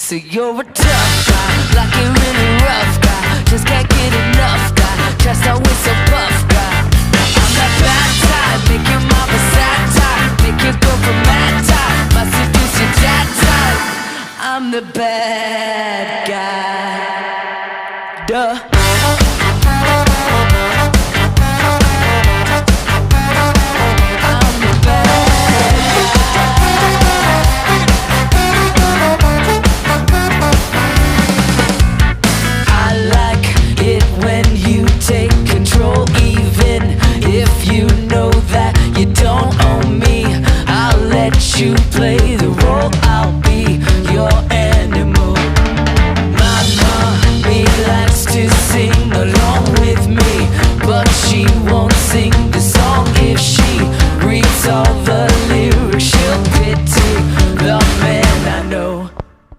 So you're a tough guy, like a really rough guy. Just can't get enough guy, just always so buff guy. I'm that bad type, make your mama sad type, make your girlfriend mad type, my seduce your dad type. I'm the bad guy. Duh. You play the role, I'll be your animal. My mommy likes to sing along with me, but she won't sing the song if she reads all the lyrics. She'll pity the man I know.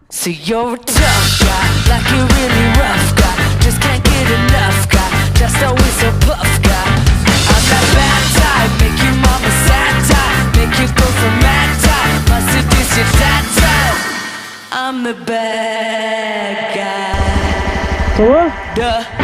So you're a tough guy, like a really rough guy. Just can't get enough guy, just always a buff guy. I'm that bad type, make your mama sad type, make your girlfriend mad type. Seduce your dad type. I'm the bad guy. Boa? Duh.